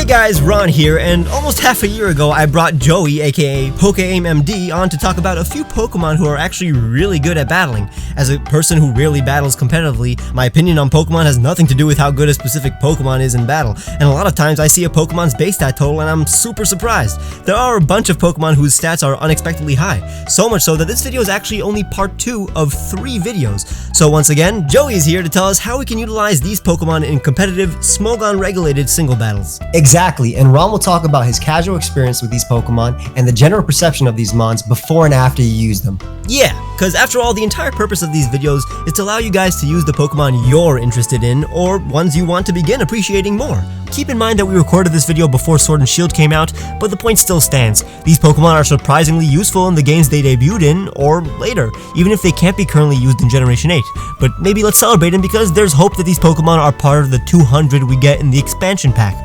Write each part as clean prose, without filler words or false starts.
Hey guys, Ron here, and almost half a year ago I brought Joey, aka pokeaimMD, on to talk about a few Pokemon who are actually really good at battling. As a person who rarely battles competitively, my opinion on Pokemon has nothing to do with how good a specific Pokemon is in battle, and a lot of times I see a Pokemon's base stat total and I'm super surprised. There are a bunch of Pokemon whose stats are unexpectedly high, so much so that this video is actually only part 2 of 3 videos. So once again, Joey is here to tell us how we can utilize these Pokemon in competitive, Smogon-regulated single battles. Exactly, and Ron will talk about his casual experience with these Pokemon and the general perception of these mons before and after you use them. Yeah, because after all, the entire purpose of these videos is to allow you guys to use the Pokemon you're interested in, or ones you want to begin appreciating more. Keep in mind that we recorded this video before Sword and Shield came out, but the point still stands. These Pokemon are surprisingly useful in the games they debuted in, or later, even if they can't be currently used in Generation 8. But maybe let's celebrate them because there's hope that these Pokemon are part of the 200 we get in the expansion pack.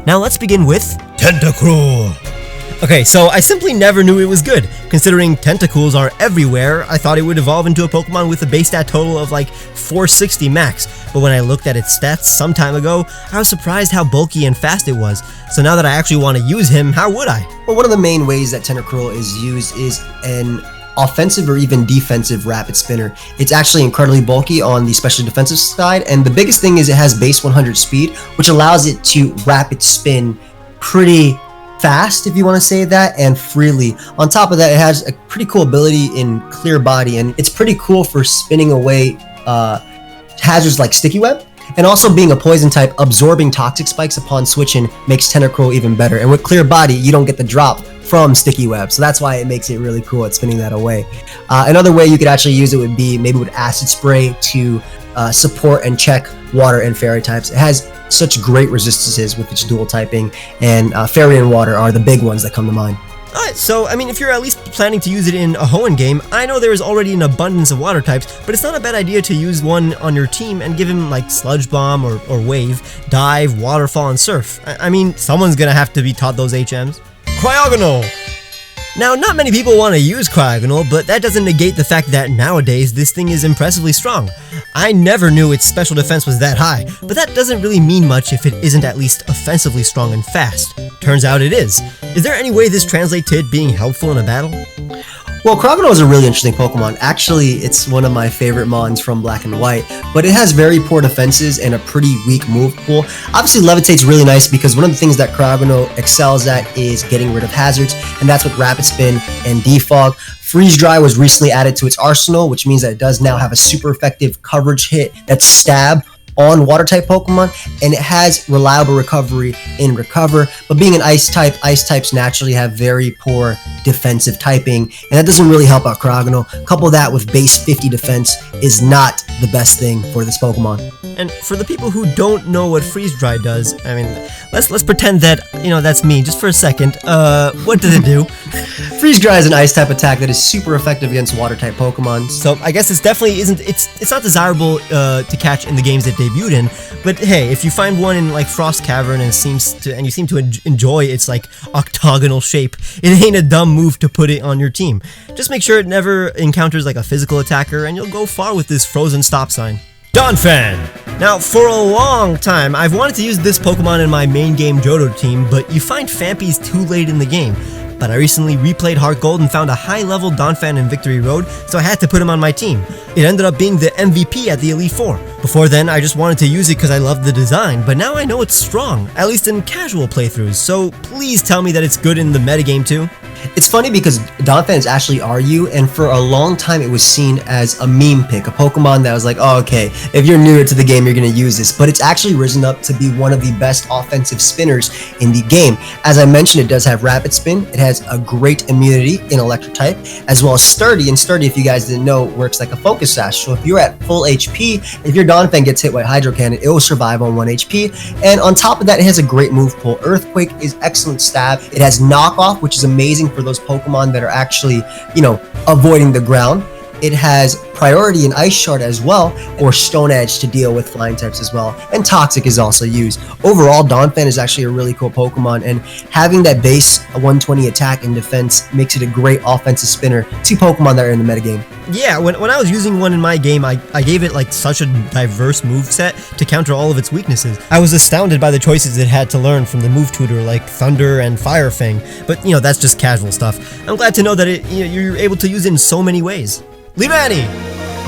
Now let's begin with Tentacruel. Okay, so I simply never knew it was good. Considering Tentacruels are everywhere, I thought it would evolve into a Pokemon with a base stat total of like 460 max, but when I looked at its stats some time ago, I was surprised how bulky and fast it was. So now that I actually want to use him, how would I? Well, one of the main ways that Tentacruel is used is an offensive or even defensive rapid spinner. It's actually incredibly bulky on the special defensive side, and the biggest thing is it has base 100 speed, which allows it to rapid spin pretty fast, if you want to say that, and freely. On top of that, it has a pretty cool ability in Clear Body, and it's pretty cool for spinning away hazards like Sticky Web. And also being a poison type, absorbing toxic spikes upon switching makes Tentacruel even better. And with Clear Body, you don't get the drop from Sticky Web, so that's why it makes it really cool at spinning that away. Another way you could actually use it would be maybe with Acid Spray to support and check water and fairy types. It has such great resistances with its dual typing, and fairy and water are the big ones that come to mind. Alright, so I mean, if you're at least planning to use it in a Hoenn game, I know there is already an abundance of water types, but it's not a bad idea to use one on your team and give him like Sludge Bomb or Wave, Dive, Waterfall, and Surf. I mean, someone's gonna have to be taught those HMs. Cryogonal! Now, not many people want to use Cryogonal, but that doesn't negate the fact that nowadays this thing is impressively strong. I never knew its special defense was that high, but that doesn't really mean much if it isn't at least offensively strong and fast. Turns out it is. Is there any way this translates to it being helpful in a battle? Well, Cryogonal is a really interesting Pokemon. Actually, it's one of my favorite mons from Black and White, but it has very poor defenses and a pretty weak move pool. Obviously, Levitate's really nice because one of the things that Cryogonal excels at is getting rid of hazards, and that's with Rapid Spin and Defog. Freeze Dry was recently added to its arsenal, which means that it does now have a super effective coverage hit that's Stab on water-type Pokemon, and it has reliable recovery in Recover, but being an ice types naturally have very poor defensive typing, and that doesn't really help out Cryogonal. Couple that with base 50 defense is not the best thing for this Pokemon. And for the people who don't know what Freeze Dry does, I mean, let's pretend that, you know, that's me just for a second. What does it do? Freeze Dry is an ice type attack that is super effective against water type Pokemon. So I guess it's definitely it's not desirable to catch in the games that debuted in, but hey, if you find one in like Frost Cavern and you seem to enjoy its like octagonal shape, it ain't a dumb move to put it on your team. Just make sure it never encounters like a physical attacker, and you'll go far with this frozen stop sign. Donphan! Now, for a long time, I've wanted to use this Pokemon in my main game Johto team, but you find Phanpys too late in the game. But I recently replayed Heart Gold and found a high-level Donphan in Victory Road, so I had to put him on my team. It ended up being the MVP at the Elite Four. Before then, I just wanted to use it because I loved the design, but now I know it's strong, at least in casual playthroughs, so please tell me that it's good in the metagame too. It's funny because Donphan is actually RU, and for a long time it was seen as a meme pick, a Pokemon that was like, oh, okay, if you're newer to the game, you're going to use this. But it's actually risen up to be one of the best offensive spinners in the game. As I mentioned, it does have Rapid Spin, it has a great immunity in Electric type, as well as Sturdy, and Sturdy, if you guys didn't know, works like a Focus Sash. So if you're at full HP, if your Donphan gets hit by Hydro Cannon, it will survive on 1 HP. And on top of that, it has a great move pool. Earthquake is excellent stab. It has Knockoff, which is amazing for those Pokemon that are actually, you know, avoiding the ground. It has priority in Ice Shard as well, or Stone Edge to deal with flying types as well, and Toxic is also used. Overall, Donphan is actually a really cool Pokemon, and having that base 120 attack and defense makes it a great offensive spinner to Pokemon that are in the metagame. Yeah, when I was using one in my game, I gave it like such a diverse moveset to counter all of its weaknesses. I was astounded by the choices it had to learn from the move tutor like Thunder and Fire Fang, but that's just casual stuff. I'm glad to know that you're able to use it in so many ways. Leavanny!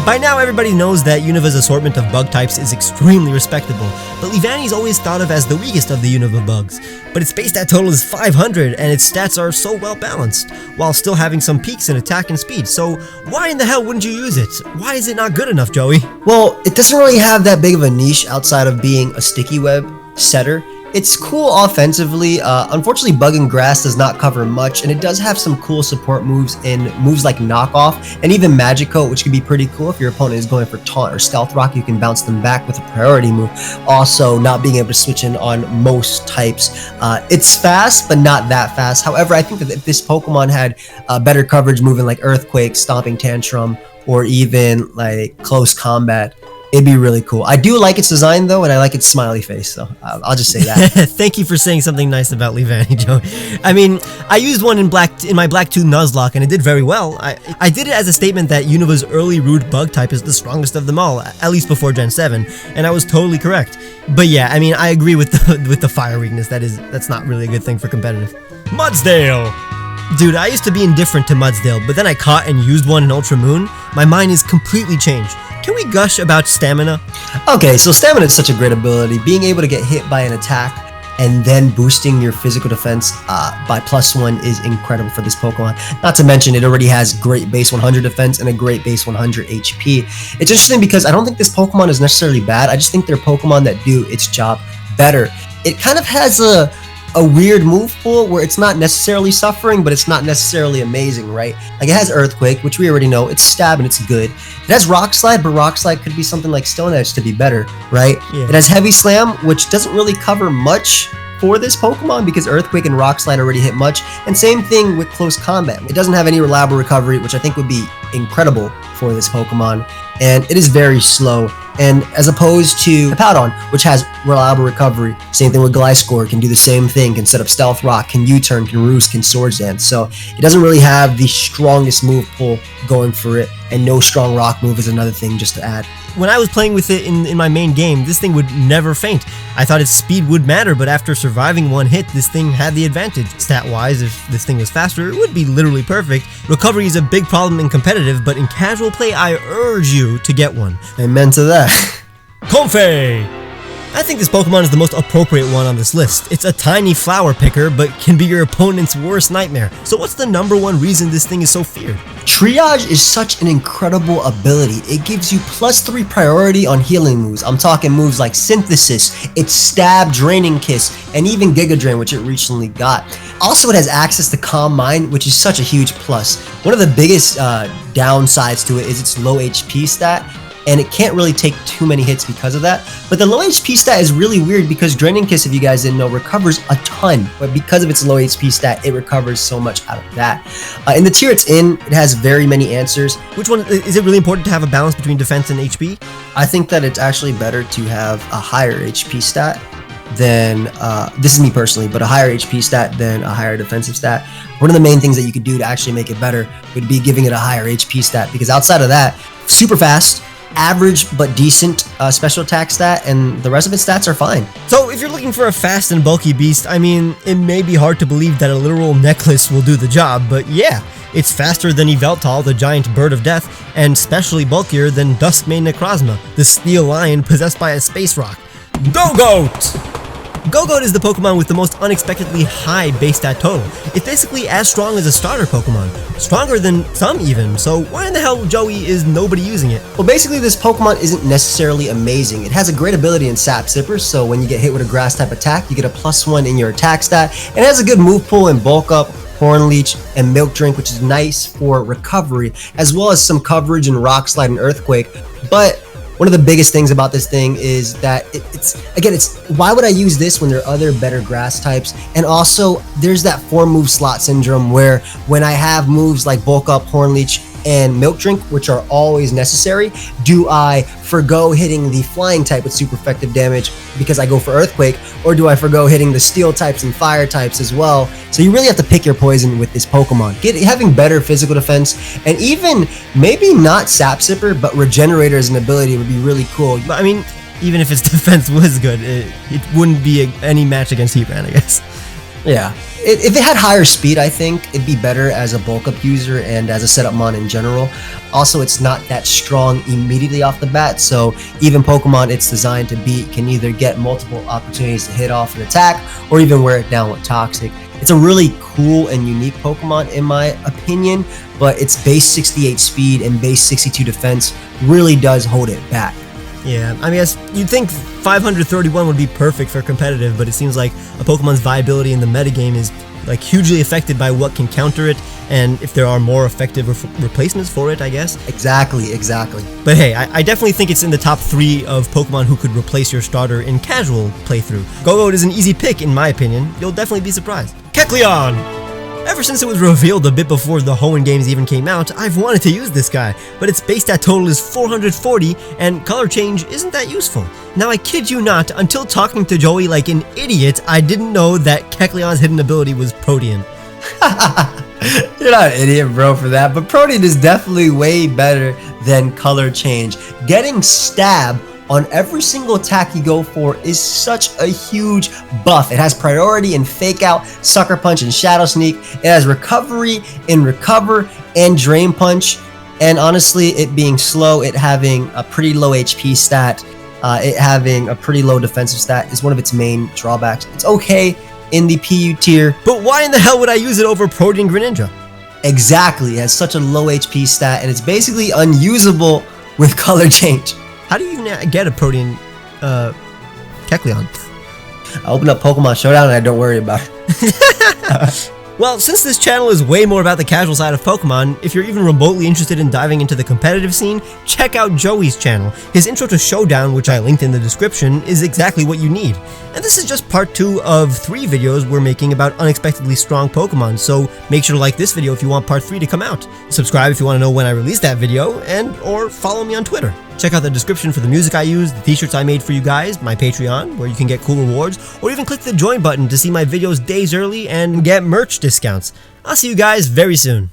By now everybody knows that Univa's assortment of bug types is extremely respectable, but Leavanny is always thought of as the weakest of the Univa bugs. But its base stat total is 500 and its stats are so well balanced, while still having some peaks in attack and speed, so why in the hell wouldn't you use it? Why is it not good enough, Joey? Well, it doesn't really have that big of a niche outside of being a sticky web setter. It's cool offensively. Unfortunately, Bug and Grass does not cover much, and it does have some cool support moves in moves like Knockoff and even Magic Coat, which can be pretty cool. If your opponent is going for Taunt or Stealth Rock, you can bounce them back with a priority move. Also, not being able to switch in on most types. It's fast, but not that fast. However, I think that if this Pokemon had better coverage moving like Earthquake, Stomping Tantrum, or even like Close Combat, it'd be really cool. I do like its design though, and I like its smiley face, so I'll just say that. Thank you for saying something nice about Leavanny, Joe. I mean, I used one in my Black 2 Nuzlocke, and it did very well. I did it as a statement that Univa's early rude bug type is the strongest of them all, at least before Gen 7, and I was totally correct. But yeah, I mean, I agree with the fire weakness. That's not really a good thing for competitive. Mudsdale! Dude, I used to be indifferent to Mudsdale, but then I caught and used one in Ultra Moon. My mind is completely changed. Can we gush about Stamina? Okay, so Stamina is such a great ability. Being able to get hit by an attack and then boosting your physical defense by +1 is incredible for this Pokemon. Not to mention, it already has great base 100 defense and a great base 100 HP. It's interesting because I don't think this Pokemon is necessarily bad. I just think they're Pokemon that do its job better. It kind of has a weird move pool where it's not necessarily suffering, but it's not necessarily amazing, right? Like, it has Earthquake, which we already know. It's Stab and it's good. It has Rock Slide, but Rock Slide could be something like Stone Edge to be better, right? Yeah. It has Heavy Slam, which doesn't really cover much for this Pokemon because Earthquake and Rock Slide already hit much. And same thing with Close Combat. It doesn't have any reliable recovery, which I think would be incredible for this Pokemon. And it is very slow. And as opposed to Hippowdon, which has reliable recovery, same thing with Gliscor, can do the same thing, can set up Stealth Rock, can U-turn, can Roost, can Swords Dance. So it doesn't really have the strongest move pool going for it, and no strong rock move is another thing just to add. When I was playing with it in my main game, this thing would never faint. I thought its speed would matter, but after surviving one hit, this thing had the advantage. Stat-wise, if this thing was faster, it would be literally perfect. Recovery is a big problem in competitive, but in casual play, I urge you to get one. Amen to that. Comfey! I think this Pokemon is the most appropriate one on this list. It's a tiny flower picker, but can be your opponent's worst nightmare. So what's the #1 reason this thing is so feared? Triage is such an incredible ability. It gives you +3 priority on healing moves. I'm talking moves like Synthesis, its Stab, Draining Kiss, and even Giga Drain, which it recently got. Also, it has access to Calm Mind, which is such a huge plus. One of the biggest downsides to it is its low HP stat, and it can't really take too many hits because of that. But the low HP stat is really weird because Draining Kiss, if you guys didn't know, recovers a ton. But because of its low HP stat, it recovers so much out of that. In the tier it's in, it has very many answers. Which one, is it really important to have a balance between defense and HP? I think that it's actually better to have a higher HP stat than, this is me personally, but a higher HP stat than a higher defensive stat. One of the main things that you could do to actually make it better would be giving it a higher HP stat, because outside of that, super fast, average but decent special attack stat, and the rest of its stats are fine. So if you're looking for a fast and bulky beast, I mean, it may be hard to believe that a literal necklace will do the job, but yeah, it's faster than Yveltal, the giant bird of death, and specially bulkier than Duskmane Necrozma, the steel lion possessed by a space rock. Gogoat! Gogoat is the Pokemon with the most unexpectedly high base stat total. It's basically as strong as a starter Pokemon. Stronger than some even, so why in the hell, Joey, is nobody using it? Well, basically this Pokemon isn't necessarily amazing. It has a great ability in Sap Sipper, so when you get hit with a grass type attack, you get a +1 in your attack stat, and it has a good move pool in Bulk Up, Horn Leech, and Milk Drink, which is nice for recovery, as well as some coverage in Rock Slide and Earthquake. But one of the biggest things about this thing is that it's why would I use this when there are other better grass types? And also, there's that 4-move slot syndrome where when I have moves like Bulk Up, Horn Leech, and Milk Drink, which are always necessary? Do I forgo hitting the flying type with super effective damage because I go for Earthquake, or do I forgo hitting the steel types and fire types as well? So you really have to pick your poison with this Pokemon. Having better physical defense, and even maybe not Sap Sipper, but Regenerator as an ability would be really cool. But I mean, even if its defense was good, it wouldn't be any match against Heatran, I guess. Yeah. If it had higher speed, I think it'd be better as a bulk up user and as a setup mon in general. Also, it's not that strong immediately off the bat, so even Pokemon it's designed to beat can either get multiple opportunities to hit off an attack or even wear it down with Toxic. It's a really cool and unique Pokemon in my opinion, but its base 68 speed and base 62 defense really does hold it back. Yeah, I mean, you'd think 531 would be perfect for competitive, but it seems like a Pokemon's viability in the metagame is like hugely affected by what can counter it, and if there are more effective replacements for it, I guess. Exactly. But hey, I definitely think it's in the top 3 of Pokemon who could replace your starter in casual playthrough. Gogoat is an easy pick in my opinion. You'll definitely be surprised. Kecleon! Ever since it was revealed a bit before the Hoenn games even came out, I've wanted to use this guy, but its base stat total is 440, and color change isn't that useful. Now I kid you not, until talking to Joey like an idiot, I didn't know that Kecleon's hidden ability was Protean. You're not an idiot, bro, for that, but Protean is definitely way better than color change. Getting Stab on every single attack you go for is such a huge buff. It has priority in Fake Out, Sucker Punch, and Shadow Sneak. It has recovery in Recover and Drain Punch. And honestly, it being slow, it having a pretty low HP stat, it having a pretty low defensive stat is one of its main drawbacks. It's okay in the PU tier. But why in the hell would I use it over Protean Greninja? Exactly, it has such a low HP stat, and it's basically unusable with color change. How do you even get a Protean Kecleon? I open up Pokemon Showdown and I don't worry about it. Well, since this channel is way more about the casual side of Pokemon, if you're even remotely interested in diving into the competitive scene, check out Joey's channel. His intro to Showdown, which I linked in the description, is exactly what you need. And this is just part 2 of 3 videos we're making about unexpectedly strong Pokemon, so make sure to like this video if you want part 3 to come out. Subscribe if you want to know when I release that video, or follow me on Twitter. Check out the description for the music I use, the t-shirts I made for you guys, my Patreon, where you can get cool rewards, or even click the join button to see my videos days early and get merch discounts. I'll see you guys very soon.